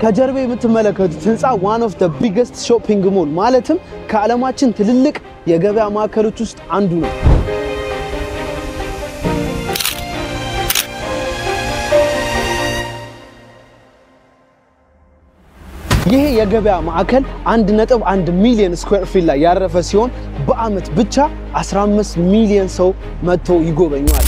ከጀርባ የምትመለከቱት ህንጻ one of the biggest shopping mall ማለትም ከዓለማችን ትልልቅ የገበያ ማዕከሎች ውስጥ አንዱ ነው። ይሄ የገበያ ማዕከል 1.1 ሚሊዮን ስኩዌር ፊት ላይ ያረፈ ሲሆን በአመት ብቻ 15 ሚሊዮን ሰው መጥቶ ይጎበኛል።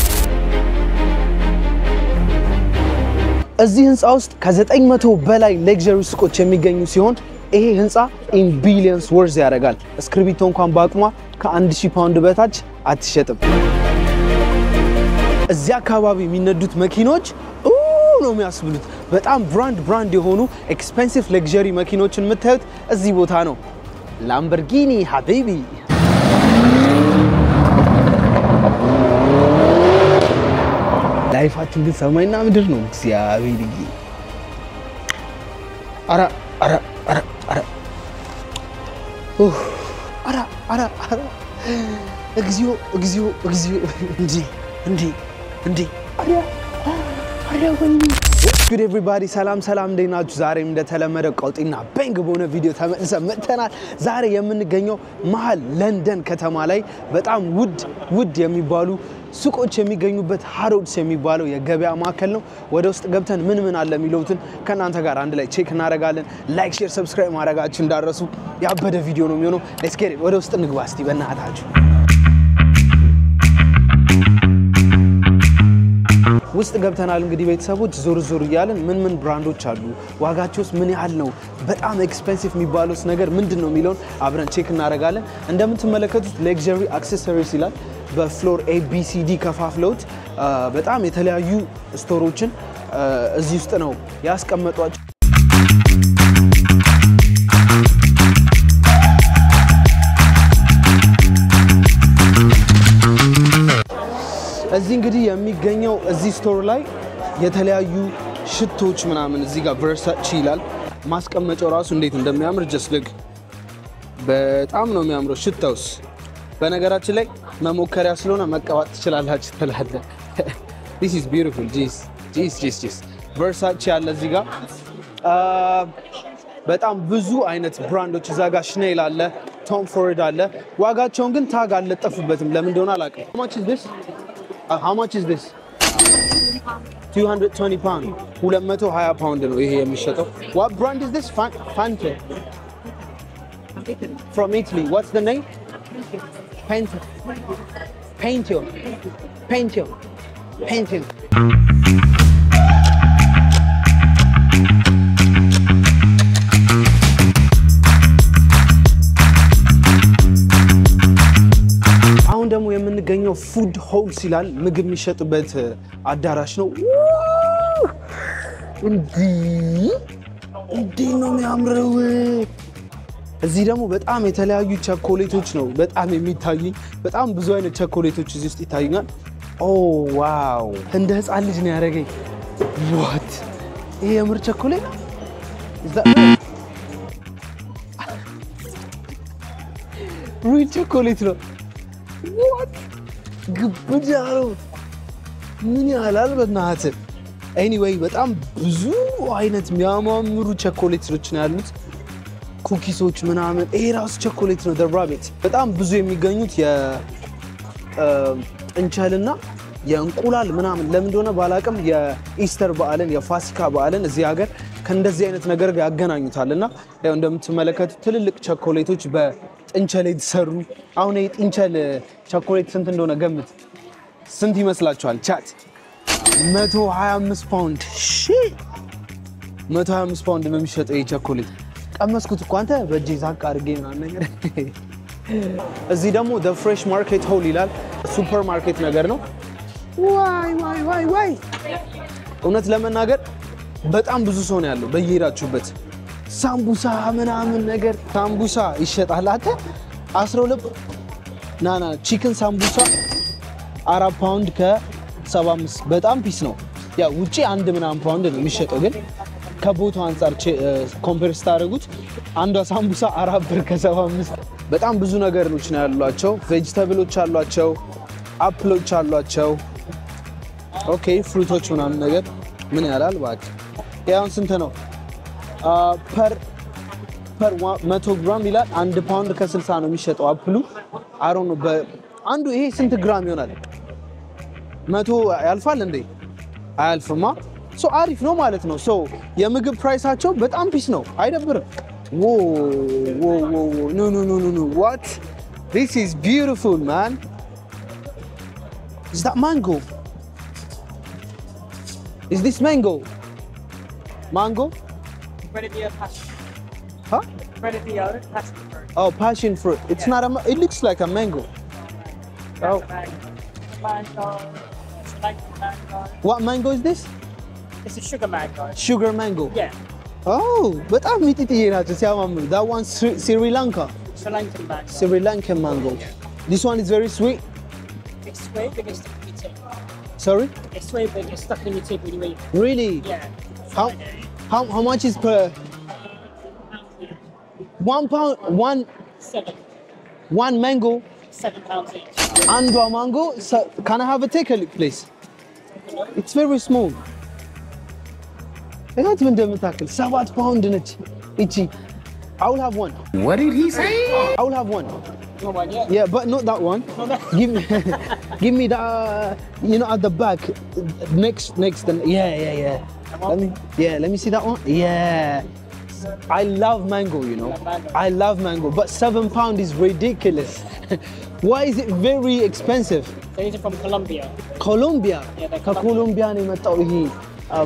እዚህ ህንጻ ውስጥ ከ900 በላይ ሌክዠሪ ሱቆች የሚገኙ ሲሆን ይሄ ህንጻ in billions worth ያደርጋል። እስክሪብቶ እንኳን በአቅሟ ከ1000 ፓውንድ በታች አትሸጥም። እዚህ አካባቢ የሚነዱት መኪኖች ነው የሚያስብሉት። በጣም ብራንድ የሆኑ ኤክስፔንሲቭ ሌክዠሪ መኪኖችን የምታዩት እዚህ ቦታ ነው። ላምበርጊኒ ሀቢቢ ላይፋችን ግን ሰማይና ምድር ነው። እግዚአብሔር ይይ አራ እግዚኦ እንዴ Good everybody ሰላም እንዴት ናችሁ? ዛሬም እንደተለመደ ቀውጢና ባንግ በሆነ ቪዲዮ ተመልሰን መጥተናል። ዛሬ የምንገኘው መሃል ለንደን ከተማ ላይ በጣም ውድ የሚባሉ ሱቆች የሚገኙበት ሃሮድስ የሚባለው የገበያ ማዕከል ነው። ወደ ውስጥ ገብተን ምን አለ የሚሉትን ከናንተ ጋር አንድ ላይ ቼክ እናደርጋለን። ላይክ ሼር ሰብስክራይብ ማድረጋችሁ እንዳትረሱ። ያበደ ቪዲዮ ነው የሚሆነው። Let's get it ወደ ውስጥ እንግባ እስቲ በእናታችሁ። ውስጥ ገብተናል እንግዲህ ቤተሰቦች ዞር ይያለን ምን ብራንዶች አሉ ዋጋቸውስ ምን ያህል ነው በጣም ኤክስፔንሲቭ የሚባሉስ ነገር ምንድነው የሚለውን አብረን ቼክ እናደርጋለን። እንደምትመለከቱት ሌክዠሪ አክሰሰሪስ ይላል በፍሎር ABCD ከፋፍለውት በጣም የተለያዩ ስቶሮችን እዚህ ውስጥ ነው ያስቀመጧቸው። እዚህ እንግዲህ የሚገኘው እዚህ ስቶር ላይ የተለያዩ ሽቶች ምናምን እዚህ ጋር ቨርሳቺ ይላል ማስቀመጫው ራሱ እንዴት እንደሚያምር just look በጣም ነው የሚያምረው። ሽታውስ በነገራችን ላይ መሞከሪያ ስለሆነ መቀባት ትችላላችሁ ተላለ This is beautiful jeez ቨርሳቺ ያለ እዚህ ጋር በጣም ብዙ አይነት ብራንዶች እዛ ጋር ሽኔል አለ ቶም ፎርድ አለ። ዋጋቸውን ግን ታግ አልለጠፉበትም ለምን እንደሆነ አላውቅም። How much is this? 220 pound 220 pound ነው ይሄ የሚሸጠው። What brand is this? Fante from Italy. What's the name? Panteo. ደግሞ የምንገኘው ፉድ ሆልስ ይላል ምግብ የሚሸጥበት አዳራሽ ነው። እንዴ ነው የሚያምረው። እዚህ ደግሞ በጣም የተለያዩ ቸኮሌቶች ነው በጣም የሚታዩኝ። በጣም ብዙ አይነት ቸኮሌቶች እዚህ ውስጥ ይታዩኛል። ኦ ዋው እንደ ህፃን ልጅ ነው ያደረገኝ። what ይሄ የምር ቸኮሌት ሪል ቸኮሌት ነው። what ግብዳው ምን ያህላል በእናትህ። anyway በጣም ብዙ አይነት የሚያማምሩ ቸኮሌቶች ነው ያሉት ኩኪሶች ምናምን። ይሄ ራሱ ቸኮሌት ነው the rabbit። በጣም ብዙ የሚገኙት የእንቸልና የእንቁላል ምናምን ለምን እንደሆነ ባላቅም የኢስተር በዓልን የፋሲካ በዓልን እዚህ ሀገር ከእንደዚህ አይነት ነገር ጋር ያገናኙታልና ያው እንደምትመለከቱት ትልልቅ ቸኮሌቶች በጥንቸል የተሰሩ። አሁን ይሄ ጥንቸል ቸኮሌት ስንት እንደሆነ ገምት። ስንት ይመስላችኋል ቻት? 125 ፓውንድ 125 ፓውንድ ነው የሚሸጠው ይሄ ቸኮሌት። ቀመስኩት እኮ አንተ በእጄ ዛቅ አድርጌ ምናምን ነገር። እዚህ ደግሞ the fresh market hall ይላል ሱፐር ማርኬት ነገር ነው። ዋይ እውነት ለመናገር በጣም ብዙ ሰው ነው ያለው በየሄዳችሁበት። ሳምቡሳ ምናምን ነገር ሳምቡሳ ይሸጣል። አተ 12 ናና ቺክን ሳምቡሳ 4 ፓውንድ ከ75 በጣም ፒስ ነው። ያ ውጪ አንድ ምናምን ፓውንድ ነው የሚሸጠው ግን ከቦታው አንፃር ኮምፔር ስታደርጉት አንዷ ሳምቡሳ 4 ብር ከ75 በጣም ብዙ ነገሮች ነው ያሏቸው። ቬጂታብሎች አሏቸው፣ አፕሎች አሏቸው። ኦኬ ፍሩቶች ምናምን ነገር ምን ያላል ባክ። ያው ስንት ነው? per 100 ግራም ይላል 1 ፓውንድ ከ60 ነው የሚሸጠው አፕሉ I don't know አንዱ ይሄ ስንት ግራም ይሆናል 100 ያልፋል እንዴ አያልፍማ ሶ አሪፍ ነው ማለት ነው ሶ የምግብ ፕራይሳቸው በጣም ፒስ ነው አይደብርም whoa no what this is beautiful man is that mango is this mango huh passion fruit oh passion fruit it's not it looks like a mango oh mango it's like mango what mango is this it's a sugar mango yeah oh በጣም ሚጥጥዬ ናቸው ሲያማምሩ that one Sri Lankan mango this one is very sweet it's sweet but it's stuck in your teeth sorry it's sweet but it's stuck in your teeth when you eat really yeah how much is per 1 pound 1 mango 7 pounds each and a mango so, can I have a take a look please it's very small It's been demetakel 7 pound ነች እቺ I will have one What did he say I will have one yeah but not that one give me the you know at the back next let me see that one yeah I love mango you know I love mango but 7 pound is ridiculous why is it very expensive these are from Colombia yeah ከኮሎምቢያ ነው የመጣው ይሄ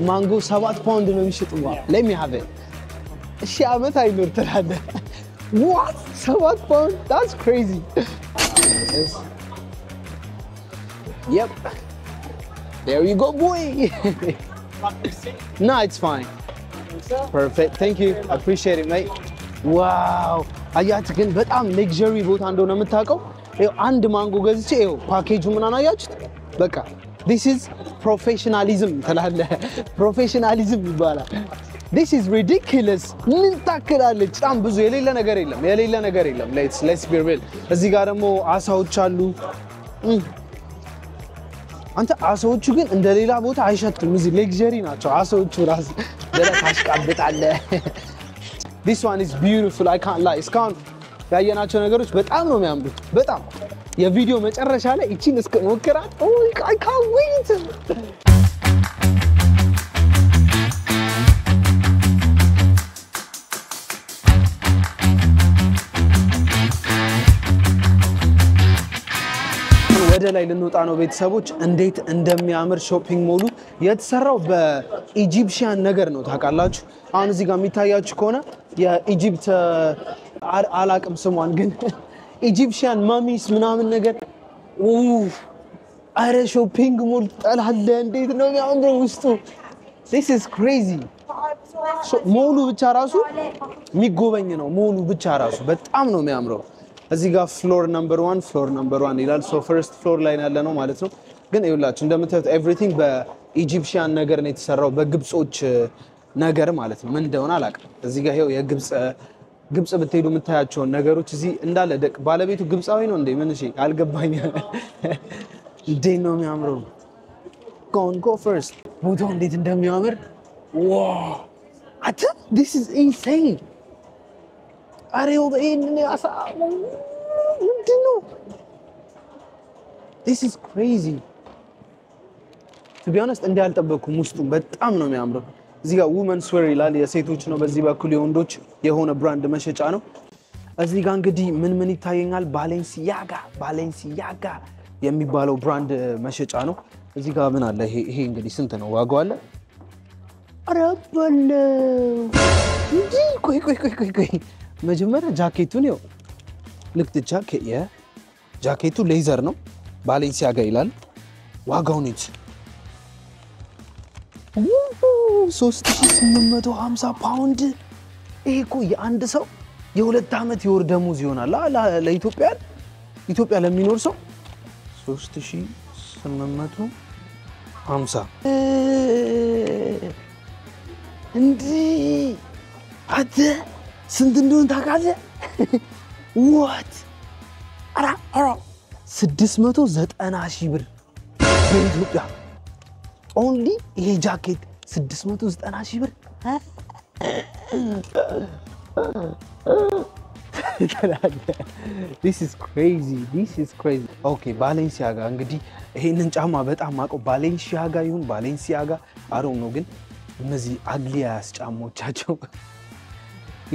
ማንጎ 7 ፓውንድ ነው የሚሸጡዋ let me have it እሺ አመት አይኖር ተላለ what 7 pound that's crazy yep there you go boy no it's fine perfect thank you I appreciate it mate wow አያት ግን በጣም ሌክዠሪ ቦታ እንደሆነ የምታውቀው ይሄ አንድ ማንጎ ገዝቼ ይሄ ፓኬጁ ምን አናያችሁት በቃ this is professionalism ተላለ professionalism ይባላል this is ridiculous ምን ታከላለች በጣም ብዙ የሌለ ነገር የለም let's be real እዚህ ጋር ደግሞ አሳዎች አሉ አንተ አሳዎቹ ግን እንደሌላ ቦታ አይሸቱም እዚህ ሌክዠሪ ናቸው አሳዎቹ ራስ ደረታሽ ቀብጣለ this one is beautiful I can't lie እስካሁን ያየናቸው ነገሮች በጣም ነው የሚያምሩት በጣም የቪዲዮ መጨረሻ ላይ እቺን እስከ ሞከራት I can't wait ወደ ላይ ልንወጣ ነው ቤተሰቦች እንዴት እንደሚያምር ሾፒንግ ሞሉ የተሰራው በኢጂፕሽያን ነገር ነው ታውቃላችሁ አሁን እዚህ ጋር የሚታያችሁ ከሆነ የኢጂፕት አላቅም ስሟን ግን ኢጂፕሽያን ማሚስ ምናምን ነገር አረ ሾፒንግ ሞል ጠላለ እንዴት ነው የሚያምረው ውስጡ this is crazy ሞሉ ብቻ ራሱ የሚጎበኝ ነው ሞሉ ብቻ ራሱ በጣም ነው የሚያምረው እዚህ ጋር ፍሎር ነምበር 1 ይላል ሶ ፈርስት ፍሎር ላይ ያለ ነው ማለት ነው ግን ይኸውላችሁ እንደምታዩት ኤቭሪቲንግ በኢጂፕሽያን ነገር ነው የተሰራው በግብጾች ነገር ማለት ነው ምን እንደሆነ አላውቅም እዚህ ጋር ይሄው ግብጽ ብትሄዱ የምታያቸው ነገሮች እዚህ እንዳለ ደቅ ባለቤቱ ግብጻዊ ነው እንዴ ምን እሺ አልገባኝ እንዴ ነው የሚያምረው go first ቦታው እንዴት እንደሚያምር wow this is insane አሬው በእኔ አሳ ምንድነው this is crazy to be honest እንዴ አልጠበኩም ውስጡ በጣም ነው የሚያምረው እዚህ ጋር women's wear ይላል የሴቶች ነው በዚህ በኩል የወንዶች የሆነ ብራንድ መሸጫ ነው እዚህ ጋር እንግዲህ ምን ይታየኛል ባሌንሲያጋ የሚባለው ብራንድ መሸጫ ነው እዚህ ጋር ምን አለ ይሄ እንግዲህ ስንት ነው ዋጋው አለ አረበለው እንዴ ቆይ መጀመሪያ ጃኬቱን ነው ልክት ጃኬቱ ሌዘር ነው ባሌንሲያጋ ይላል ዋጋው ነው 3850 ፓውንድ ይሄ እኮ የአንድ ሰው የሁለት አመት የወር ደሞዝ ይሆናል ኢትዮጵያ ለሚኖር ሰው 3850 እንዴ አተ ስንት እንደሆነ ታውቃለህ what አራ 690,000 ብር በኢትዮጵያ only ይሄ ጃኬት 690,000 ብር This is crazy. Okay, Balenciaga እንግዲህ ይሄንን ጫማ በጣም ማቀው Balenciaga ይሁን Balenciaga I don't know ግን እነዚህ አግሊያስ ጫማዎቻቸው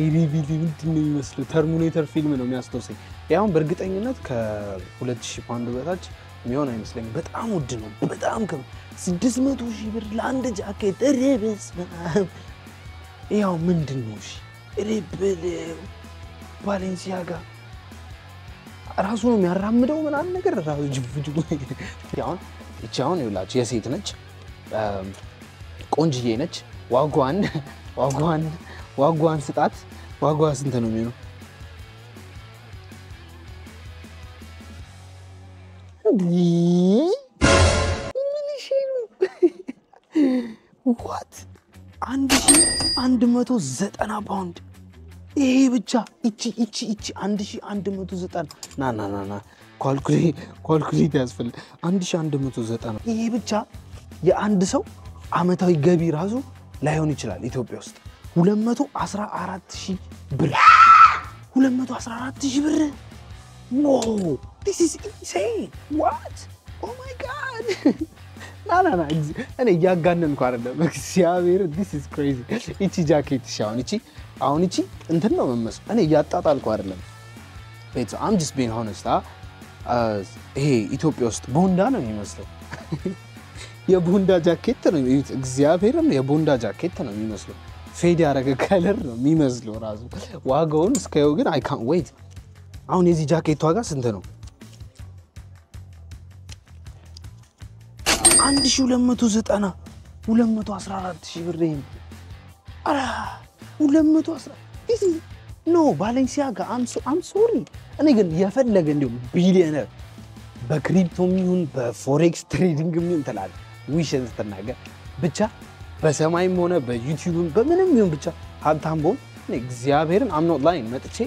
ኢሪቪሊ ምንድነው የሚመስለው ተርሚኔተር ፊልም ነው የሚያስተውሰኝ ያው በእርግጠኝነት ከ2000 ፓውንድ በታች የሚሆን አይመስለኝም በጣም ውድ ነው በጣም 600,000 ብር ለአንድ ጃኬት ረበስ ያው ምንድነው እሺ ረበለው Balenciaga ራሱ ነው የሚያራምደው ምናምን ነገር ራሱ ጅብጅቡ ያው ይላችሁ የሴት ነች ቆንጅዬ ነች ዋጓን ስጣት ዋጓ ስንት ነው የሚሆነው what 1190 ፓውንድ ይሄ ብቻ እቺ 1190 ና ካልኩሌት ያስፈልግ 1190 ይሄ ብቻ የአንድ ሰው አመታዊ ገቢ ራሱ ላይሆን ይችላል ኢትዮጵያ ውስጥ 214,000 ብር 214,000 ብር wow this is insane what oh my god ና እኔ ያጋነንኩ አይደለም እግዚአብሔር this is crazy እቺ ጃኬት ሻውን እቺ እንትን ነው መመስ እኔ ያጣጣልኩ አይደለም ቤት I'm just being honest ይሄ ኢትዮጵያ ውስጥ ቦንዳ ነው የሚመስለው የቦንዳ ጃኬት ነው እግዚአብሔርም የቦንዳ ጃኬት ነው የሚመስለው ፌድ ያረገ ከለር ነው የሚመስለው ራሱ ዋጋውን እስከው ግን I can't wait አሁን የዚህ ጃኬት ዋጋ ስንት ነው 1290 214,000 ብር ይሄን አራ 210 no Balenciaga I'm sorry እኔ ግን የፈለገ እንደው ቢሊየነር በክሪፕቶም ይሁን በፎሬክስ ትሬዲንግ ምን ተላል ዊሽን ተናገር ብቻ በሰማይም ሆነ በዩቲዩብም በምንም ይሁን ብቻ ሀብታም ቦን እግዚአብሔርን I'm not lying መጥቼ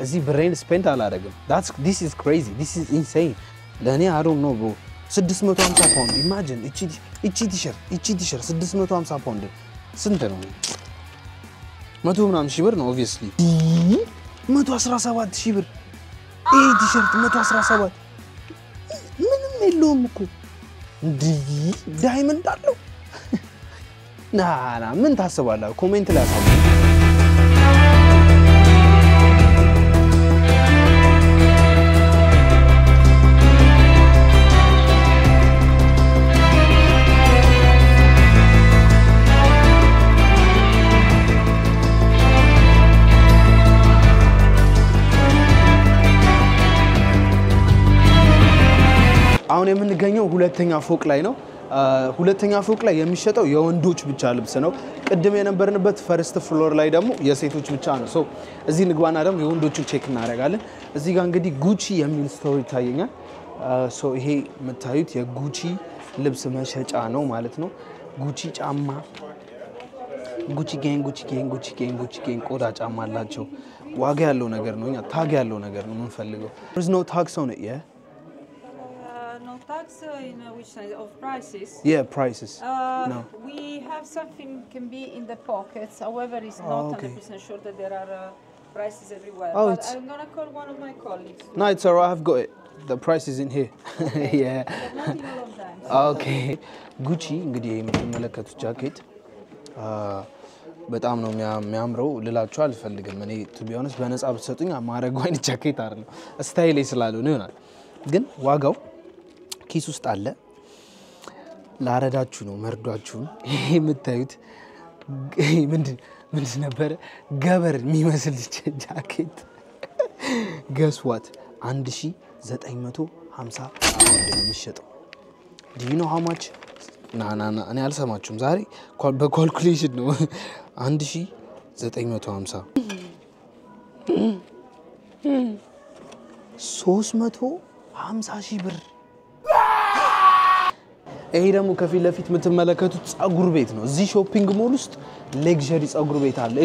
እዚህ ብሬን ስፔንድ አላደርግም this is crazy this is insane ለኔ I don't know bro 650 ፓውንድ imagine እቺ ቲሸርት 650 ፓውንድ ስንት ነው 100 ምናምን ሺህ ብር ነው obviously 117,000 ብር ይሄ ቲሸርት 117 ምንም የለውም እኮ ዳይመንድ አለው ና ምን ታስባለህ ኮሜንት ላይ አሳውቁ አሁን የምንገኘው ሁለተኛ ፎቅ ላይ ነው ሁለተኛ ፎቅ ላይ የሚሸጠው የወንዶች ብቻ ልብስ ነው ቅድም የነበርንበት ፈርስት ፍሎር ላይ ደግሞ የሴቶች ብቻ ነው ሶ እዚህ ንግባና ደግሞ የወንዶቹን ቼክ እናደርጋለን እዚህ ጋር እንግዲህ ጉቺ የሚል ስቶሪ ታየኛል ሶ ይሄ መታዩት የጉቺ ልብስ መሸጫ ነው ማለት ነው ጉቺ ጫማ ጉቺ ጌን ቆዳ ጫማ አላቸው ዋጋ ያለው ነገር ነው እኛ ታግ ያለው ነገር ነው የምንፈልገው there's no tax on it yeah tax in which side of prices? Yeah, prices. No. We have something can be in the pockets. However, it's not 100% sure that there are prices everywhere. Oh, but I'm gonna call one of my colleagues. No, it's alright. I've got it. The price is in here. Yeah. But not in all of them. Okay. Gucci እንግዲህ የምትመለከቱት ጃኬት በጣም ነው የሚያምረው ልላችሁ አልፈልግም እኔ to be honest በነፃ ብትሰጡኝ ማረጋው አይነት ጃኬት አይደለም ስታይል ስላለው ነው ይሆናል ግን ዋጋው ኪስ ውስጥ አለ ላረዳችሁ ነው መርዷችሁ ይሄ የምታዩት ምንድን ነበር ገበር የሚመስል ጃኬት guess what 1950 ፓውንድ ነው የሚሸጠው do you know how much ና እኔ አልሰማችሁም ዛሬ በካልኩሌሽን ነው 1950 350,000 ብር ይሄ ደግሞ ከፊት ለፊት የምትመለከቱት ጸጉር ቤት ነው እዚህ ሾፒንግ ሞል ውስጥ ሌክዠሪ ጸጉር ቤት አለ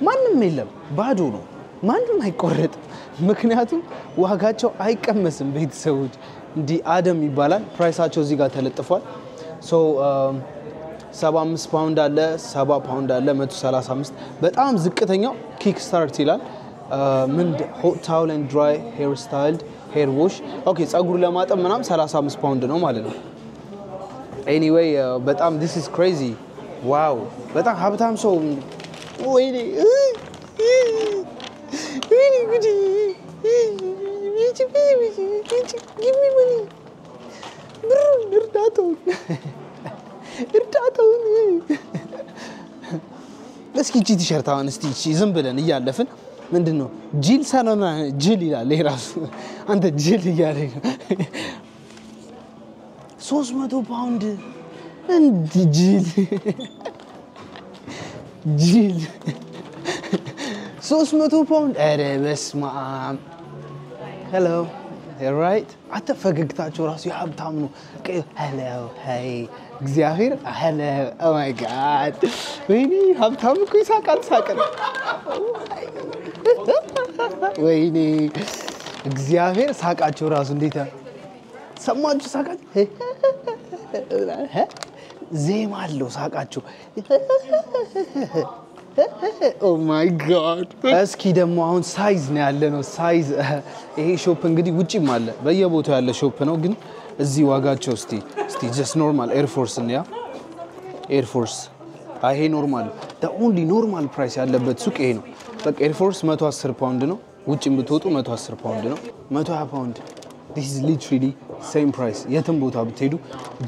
ማንንም የለም ባዶ ነው ማንንም አይቆረጥም ምክንያቱም ዋጋቸው አይቀመስም ቤተሰቦች እንዲ አደም ይባላል ፕራይሳቸው እዚህ ጋር ተለጥፏል ሶ 75 ፓውንድ አለ 70 ፓውንድ አለ 135 በጣም ዝቅተኛው ኪክ ስታርት ይላል ምን ሆት ታውል ኤንድ ድራይ ሄር ስታይልድ ሄር ዋሽ ኦኬ ጸጉር ለማጠብ ምናም 35 ፓውንድ ነው ማለት ነው ኤኒዌይ በጣም this is crazy ዋው በጣም ሀብታም ሰው ወይኔ ጉዲ give me money እርዳታው እስኪ እቺ ቲሸርት አሁን እስቲ እቺ ዝም ብለን እያለፍን ምንድነው ጂል ሰነና ጂል ይላል ይራሱ አንተ ጂል እያለኝ 300 ፓውንድ እንዲ ጂል 300 ፓውንድ አረ በስመ አብ ሄሎ right አተ ፈገግታቸው ራሱ ያብታም ነው ሄሎ ሄይ እግዚአብሔር ሄሎ ኦ ማይ ጋድ ወይኔ ሀብታም እኮ ይሳቃል ሳቀን ወይኔ እግዚአብሔር ሳቃቸው ራሱ እንዴት ሰማችሁ ሳቃቸው ዜማ አለው ሳቃቸው ኦ ማይ ጋድ እስኪ ደግሞ አሁን ሳይዝ ነው ያለነው ሳይዝ ይሄ ሾፕ እንግዲህ ውጪም አለ በየቦታው ያለ ሾፕ ነው ግን እዚህ ዋጋቸው እስቲ just normal air force ነው air force ይሄ ኖርማል the only normal price ያለበት ሱቅ ይሄ ነው በቃ air force 110 ፓውንድ ነው ውጪም ብትወጡ 110 ፓውንድ ነው 120 ፓውንድ this is literally same price የትም ቦታ ብትሄዱ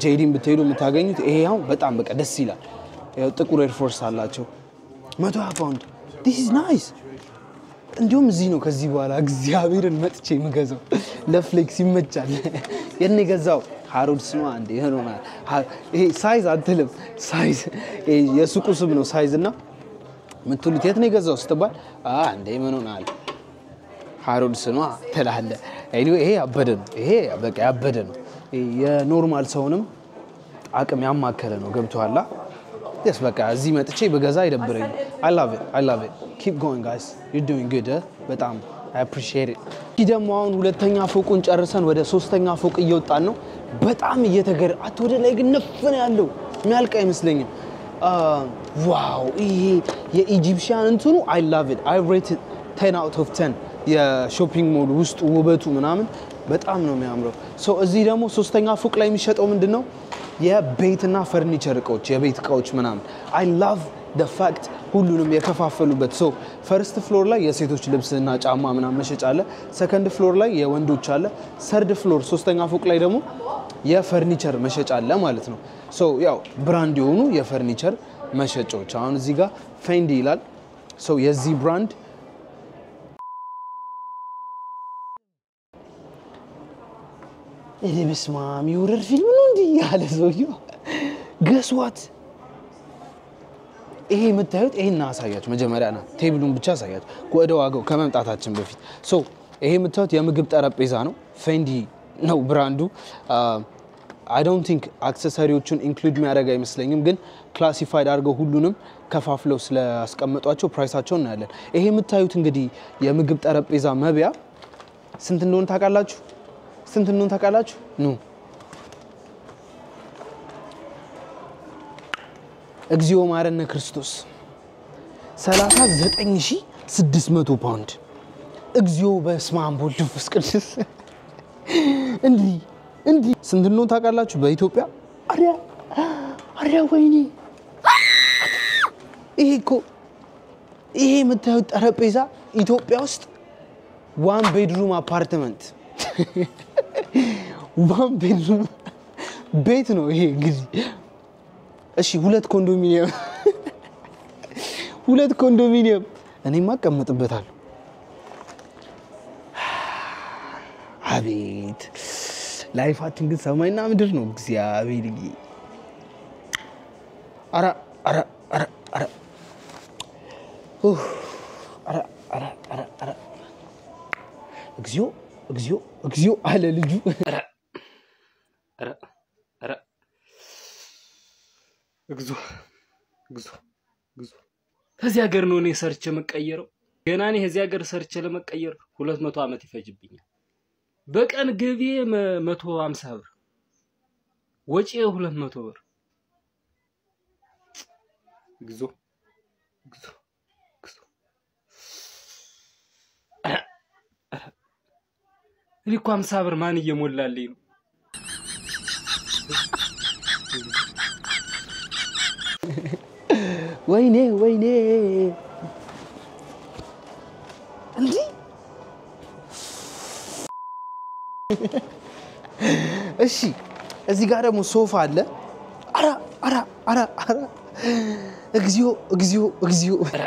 ጄዲን ብትሄዱ የምታገኙት ይሄ ያው በጣም በቃ ደስ ይላል ያው ጥቁር air force አላቸው 120 ፓውንድ this is nice እንዲሁም እዚህ ነው ከዚህ በኋላ እግዚአብሔርን መጥቼ ምገዛው ለፍሌክስ ይመቻል የኔ ገዛው ሃሮድስ ነው አንዴ ይሆናል ይሄ ሳይዝ አትልም ሳይዝ የሱቁ ስም ነው ሳይዝ እና ምትሉት የት ነው ገዛው ስትባል አንዴ ምን ሆናል ሃሮድስ ነው ተላለ ኤኒዌይ ይሄ ያበደ ነው ይሄ በቃ ያበደ ነው የኖርማል ሰውንም አቅም ያማከለ ነው ገብቷላ Yes, በቃ እዚህ መጥቼ በገዛ አይደብረኝ I love it keep going guys you're doing good በጣም I appreciate it ደግሞ አሁን ሁለተኛ ፎቁን ጨርሰን ወደ ሶስተኛ ፎቅ እየወጣን ነው በጣም እየተገረ አትወደ ላይ ግን ነፍነ ያለው የሚያልቅ አይመስለኝም ዋው ይሄ የኢጂፕሽያን እንትኑ I love it I rate it 10 out of 10 የሾፒንግ ሞል ውስጥ ውበቱ ምናምን በጣም ነው የሚያምረው ሶ እዚህ ደግሞ ሶስተኛ ፎቅ ላይ የሚሸጠው ምንድነው የቤትና ፈርኒቸር እቃዎች የቤት እቃዎች ምናምን I love the fact ሁሉንም የከፋፈሉበት ሶ ፈርስት ፍሎር ላይ የሴቶች ልብስና ጫማ ምናምን መሸጫ አለ ሰከንድ ፍሎር ላይ የወንዶች አለ ሰርድ ፍሎር ሶስተኛ ፎቅ ላይ ደግሞ የፈርኒቸር መሸጫ አለ ማለት ነው ሶ ያው ብራንድ የሆኑ የፈርኒቸር መሸጫዎች አሁን እዚህ ጋር ፌንዲ ይላል ሶ የዚህ ብራንድ እኔ በስማም ይወረድ ፊልም ነው እንዴ ያለ ሰውዬው guess what ይሄ የምታዩት ይሄን አሳያችሁ መጀመሪያ ነው ቴብሉን ብቻ አሳያችሁ ወደ ዋጋው ከመምጣታችን በፊት ሶ ይሄ የምታዩት የምግብ ጠረጴዛ ነው ፌንዲ ነው ብራንዱ I don't think አክሰሰሪዎቹን ኢንክሉድ የሚያደርግ አይመስለኝም ግን ክላሲፋይድ አድርገው ሁሉንም ከፋፍለው ስለአስቀመጧቸው ፕራይሳቸውን እናያለን ይሄ የምታዩት እንግዲህ የምግብ ጠረጴዛ መብያ ስንት እንደሆነ ታውቃላችሁ ስንት እንደሆነ ታውቃላችሁ ኑ እግዚኦ ማረነ ክርስቶስ 39600 ፓውንድ እግዚኦ በስማም ቦልዱስ ቅዱስ እንዲ ስንት እንደሆነ ታውቃላችሁ በኢትዮጵያ አሪያ ወይኔ ይሄ የምታዩት ጠረጴዛ ኢትዮጵያ ውስጥ 1 bedroom apartment 1 bedroom ቤት ነው ይሄ እንግዲህ እሺ ሁለት ኮንዶሚኒየም እኔማ አቀመጥበታለሁ አቤት ላይፋችን ግን ሰማይና ምድር ነው እግዚአብሔር ይጌ አራ እግዚኦ አለ ልጁ አራ እግዚኦ ከዚህ ሀገር ነው እኔ ሰርቼ መቀየረው ገና እኔ ከዚህ ሀገር ሰርቼ ለመቀየር 200 አመት ይፈጅብኛል በቀን ገቢ 150 ብር ወጪ 200 ብር እግዚኦ እኔ እኮ 50 ብር ማን እየሞላልኝ ነው? ወይኔ ወይኔ እንዴ እሺ እዚህ ጋር ደግሞ ሶፋ አለ አራ እግዚኦ እግዚኦ እግዚኦ አራ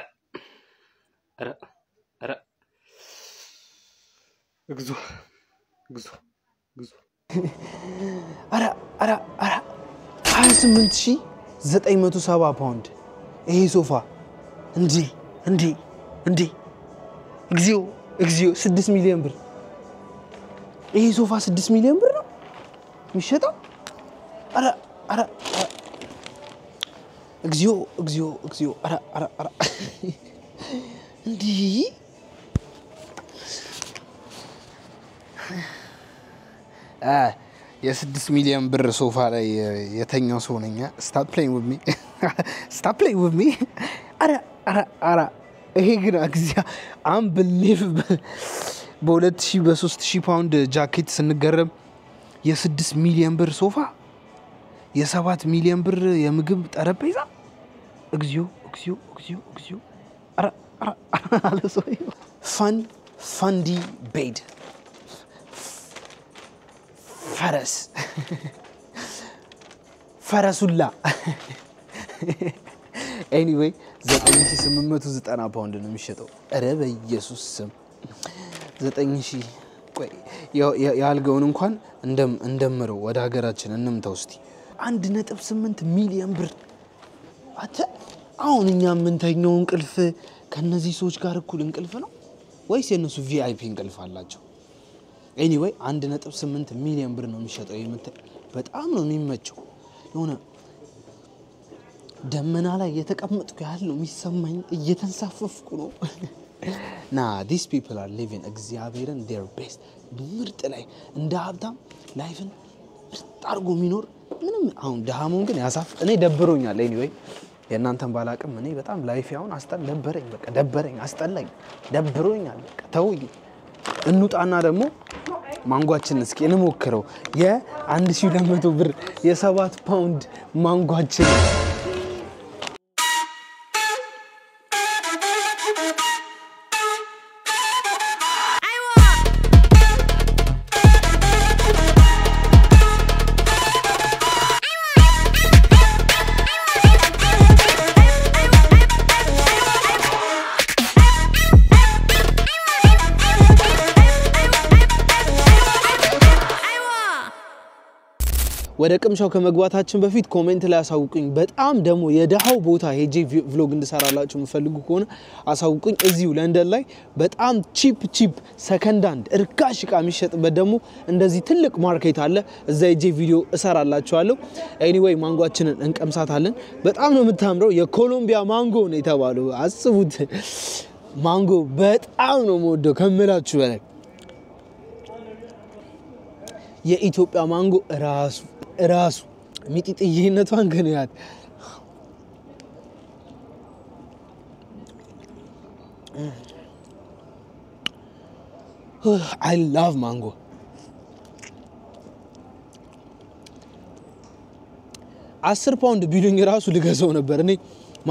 እግዚኦ እግዚኦ እግዚኦ አራ 28970 ፓውንድ ይሄ ሶፋ እንዴ እግዚኦ እግዚኦ 6 ሚሊዮን ብር ይሄ ሶፋ 6 ሚሊዮን ብር ነው የሚሸጠው አራ እግዚኦ እግዚኦ እግዚኦ አራ እንዴ የ6 ሚሊዮን ብር ሶፋ ላይ የተኛው ሰው ነኝ stop playing with me አራ ይሄ ግን እግዚአ unbelievable በ2000 በ3000 ፓውንድ ጃኬት ስንገረም የ6 ሚሊዮን ብር ሶፋ የ7 ሚሊዮን ብር የምግብ ጠረጴዛ እግዚኦ አራ አለሶይ ፈንዲ ቤድ ፈረሱላ anyway 9890 ፓውንድ ነው የሚሸጠው አረ በኢየሱስ ስም 9000 ቆይ ያልገውን እንኳን እንደምረው ወደ ሀገራችን እንምታው እስቲ 1.8 ሚሊዮን ብር አተ አሁን እኛ ምንተኛው እንቅልፍ ከነዚህ ሰዎች ጋር እኩል እንቅልፍ ነው ወይስ የነሱ ቪአይፒ እንቅልፍ አላቸው anyway 1.8 ሚሊዮን ብር ነው የሚሸጠው በጣም ነው የሚመቸው የሆነ ደመና ላይ የተቀመጥኩ ያለው የሚሰማኝ እየተንሳፈፍኩ ነው these people are living እግዚአብሔርን their best ምርጥ ላይ እንደ ሀብታም ላይፍን አርጎ ሚኖር ምንም አሁን ደሃሙን ግን ያሳፍ እኔ ደብሮኛል anyway የናንተን ባላቅም እኔ በጣም ላይፍ ያውን ደበረኝ በቃ ደበረኝ አስጠላኝ ደብሮኛል በቃ ተውኝ እንውጣና ደግሞ ማንጓችን እስኪ እንሞክረው የ1200 ብር የ7 ፓውንድ ማንጓችን ወደ ቅምሻው ከመግባታችን በፊት ኮሜንት ላይ አሳውቁኝ በጣም ደሞ የደሃው ቦታ ሄጄ ቭሎግ እንድሰራላችሁ የምፈልጉ ከሆነ አሳውቁኝ እዚሁ ለንደን ላይ በጣም ቺፕ ሰከንድ ሃንድ እርካሽ እቃ የሚሸጥበት ደሞ እንደዚህ ትልቅ ማርኬት አለ እዛ ሄጄ ቪዲዮ እሰራላችኋለሁ anyway ማንጓችንን እንቀምሳታለን በጣም ነው የምታምረው የኮሎምቢያ ማንጎ ነው የተባለው አስቡት ማንጎ በጣም ነው የምወደው ከመላችሁ በላይ የኢትዮጵያ ማንጎ ራሱ ሚጢጥይነቷን ገነያት I love mango 10 ፓውንድ ቢሉኝ ራሱ ልገዛው ነበር እኔ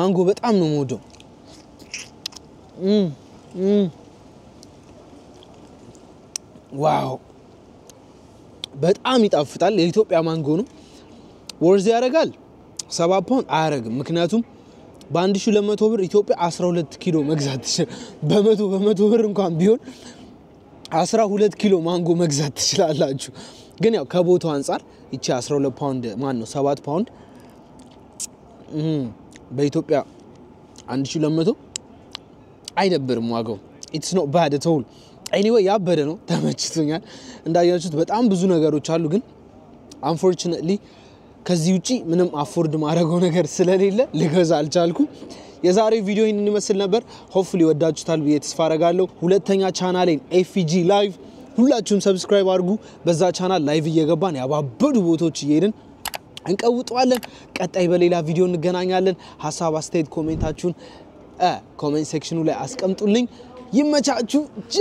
ማንጎ በጣም ነው የምወደው ዋው በጣም ይጣፍጣል የኢትዮጵያ ማንጎ ነው ወርዝ ያረጋል 7 ፓውንድ አያረግም ምክንያቱም በ1200 ብር ኢትዮጵያ 12 ኪሎ መግዛት ትችላላችሁ በመቶ ብር እንኳን ቢሆን 12 ኪሎ ማንጎ መግዛት ትችላላችሁ ግን ያው ከቦታው አንፃር እቺ 12 ፓውንድ ማን ነው 7 ፓውንድ በኢትዮጵያ 1200 አይደብርም ዋጋው it's not bad at all anyway ያበደ ነው ተመችቶኛል እንዳያችሁት በጣም ብዙ ነገሮች አሉ ግን unfortunately ከዚህ ውጪ ምንም አፎርድ ማረጋው ነገር ስለሌለ ልገዛ አልቻልኩም የዛሬ ቪዲዮ ይሄንን ይመስል ነበር hopefully ወዳችሁታል ብዬ ተስፋ አረጋለሁ ሁለተኛ ቻናሌን FG Live ሁላችሁም ሰብስክራይብ አድርጉ በዛ ቻናል ላይቭ እየገባን ያባበዱ ቦታዎች እየሄድን እንቀውጣለን ቀጣይ በሌላ ቪዲዮ እንገናኛለን ሐሳብ አስተያየት ኮሜንታችሁን ኮሜንት ሴክሽኑ ላይ አስቀምጡልኝ ይመቻችሁ ጆ